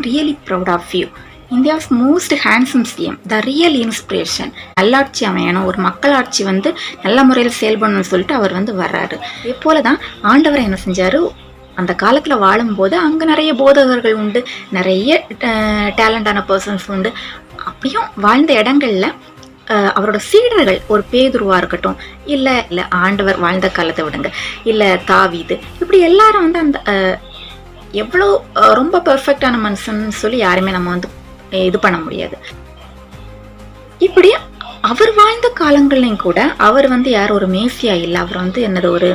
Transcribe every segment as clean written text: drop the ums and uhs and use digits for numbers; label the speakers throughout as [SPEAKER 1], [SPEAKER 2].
[SPEAKER 1] Really proud of you. India's most handsome CM, the real inspiration. நல்லாட்சி அமையணும், ஒரு மக்களாட்சி வந்து நல்ல முறையில் செயல்படணும்னு சொல்லிட்டு அவர் வந்து வர்றாரு. இதே போல தான் ஆண்டவர் என்ன செஞ்சாரு, அந்த காலத்தில் வாழும்போது அங்கே நிறைய போதகர்கள் உண்டு, நிறைய டேலண்டான பர்சன்ஸ் உண்டு. அப்படியும் வாழ்ந்த இடங்கள்ல அவரோட சீடர்கள், ஒரு பேதுருவா இருக்கட்டும், இல்லை ஆண்டவர் வாழ்ந்த காலத்தை விடுங்க, இல்லை தாவீது, இப்படி எல்லாரும் வந்து அந்த எவ்வளோ ரொம்ப பெர்ஃபெக்டான மனுஷன் சொல்லி யாருமே நம்ம வந்து இது பண்ண முடியாது. இப்படி அவர் வாழ்ந்த காலங்கள்லையும் கூட அவர் வந்து யார் ஒரு மேசியா இல்லை, அவர் வந்து என்னது ஒரு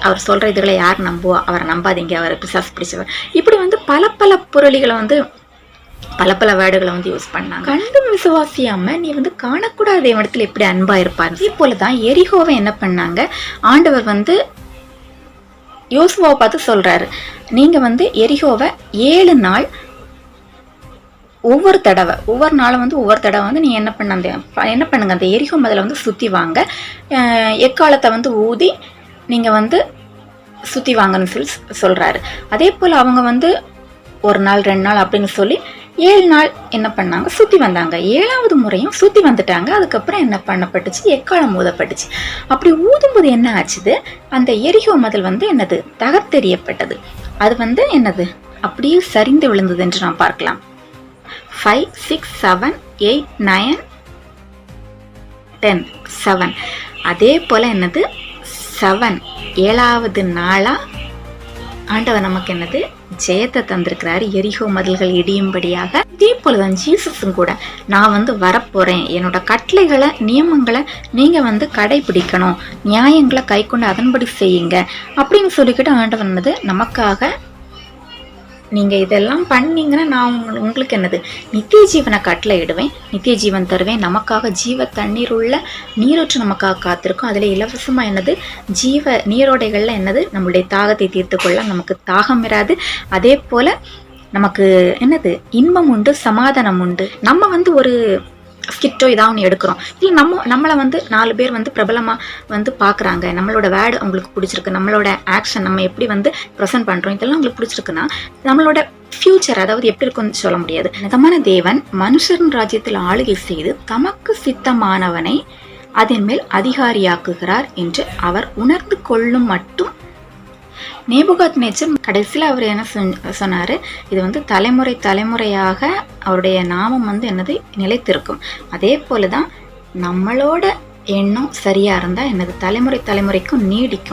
[SPEAKER 1] அவர் சொல்ற இதுகளை யார் நம்புவா, அவரை நம்பாதீங்க, அவர் பிசாசு பிடிச்சவர், இப்படி வந்து பல பல புரளிகளை வந்து பல வேர்டுகளை வந்து யூஸ் பண்ணாங்க. கண்டும் விசுவாசியாம நீ வந்து காணக்கூடாத இடத்துல எப்படி அன்பா இருப்பார். இதே போலதான் எரிகோவை என்ன பண்ணாங்க, ஆண்டவர் வந்து யோசுவாவை பார்த்து சொல்றாரு, நீங்க வந்து எரிகோவை 7 நாள் ஒவ்வொரு நாளும் வந்து ஒவ்வொரு தடவை வந்து நீ என்ன பண்ணுங்க, அந்த எரிகோ மதில வந்து சுத்தி வாங்க, எக்காலத்தை வந்து ஊதி நீங்க வந்து சுத்தி வாங்கன்னு சொல்லி சொல்றாரு. அதே போல அவங்க வந்து 1 நாள் 2 நாள் அப்படின்னு சொல்லி 7 நாள் என்ன பண்ணாங்க, சுத்தி வந்தாங்க. 7வது முறையும் சுத்தி வந்துட்டாங்க. அதுக்கப்புறம் என்ன பண்ணப்பட்டுச்சு, எக்காலம் ஊதப்பட்டுச்சு. அப்படி ஊதும்போது என்ன ஆச்சுது, அந்த எரிகோ மதில் வந்து என்னது தகர்த்தெறியப்பட்டது. அது வந்து என்னது அப்படியே சரிந்து விழுந்தது என்று நாம் பார்க்கலாம். 5 6 7 8 9 10 7. அதே போல என்னது 7வது நாளா ஆண்டவர் நமக்கு என்னது ஜெயத்தை தந்திருக்கிறாரு, எரிகோ மதில்கள் இடியும்படியாக. இதே போலதான் ஜீசஸும் கூட, நான் வந்து வரப்போறேன், என்னோட கட்டளைகளை நியமங்களை நீங்க வந்து கடைபிடிக்கணும், நியாயங்களை கை கொண்டு அதன்படி செய்யுங்க அப்படின்னு சொல்லிக்கிட்டு ஆண்டவர் என்னது நமக்காக, நீங்க இதெல்லாம் பண்ணீங்கன்னா நான் உங்களுக்கு என்னது நித்திய ஜீவனை கட்டளை இடுவேன், நித்திய ஜீவன் தருவேன், நமக்காக ஜீவ தண்ணீர் உள்ள நீரூற்று நமக்காக காத்திருக்கும், அதுல இலவசமா என்னது ஜீவ நீரோடைகள்ல என்னது நம்மளுடைய தாகத்தை தீர்த்து கொள்ள நமக்கு தாகம் இராது. அதே போல நமக்கு என்னது இன்பம் உண்டு, சமாதானம் உண்டு. நம்ம வந்து ஒரு ஸ்கிட்டோ இதாக ஒன்று எடுக்கிறோம், இல்லை நம்மளை வந்து 4 பேர் வந்து பிரபலமாக வந்து பார்க்குறாங்க, நம்மளோட வேர்டு அவங்களுக்கு பிடிச்சிருக்கு, நம்மளோட ஆக்ஷன் நம்ம எப்படி வந்து ப்ரெசென்ட் பண்ணுறோம், இதெல்லாம் அவங்களுக்கு பிடிச்சிருக்குன்னா நம்மளோட ஃபியூச்சர் அதாவது எப்படி இருக்குன்னு சொல்ல முடியாது. நிஜமான தேவன் மனுஷரின் ராஜ்யத்தில் ஆளுகை செய்து தமக்கு சித்தமானவனை அதன் மேல் அதிகாரியாக்குகிறார் என்று அவர் உணர்ந்து கொள்ளும் மட்டும் நேபுகாத்நேச்சர் கடைசியில் அவர் என்ன சொன்னாரு, இது வந்து தலைமுறையாக அவருடைய நாமம் வந்து என்னது நிலைத்திருக்கும். அதே போலதான் நம்மளோட எண்ணம் சரியா இருந்தா என்னது தலைமுறைக்கும் நீடிக்கும்.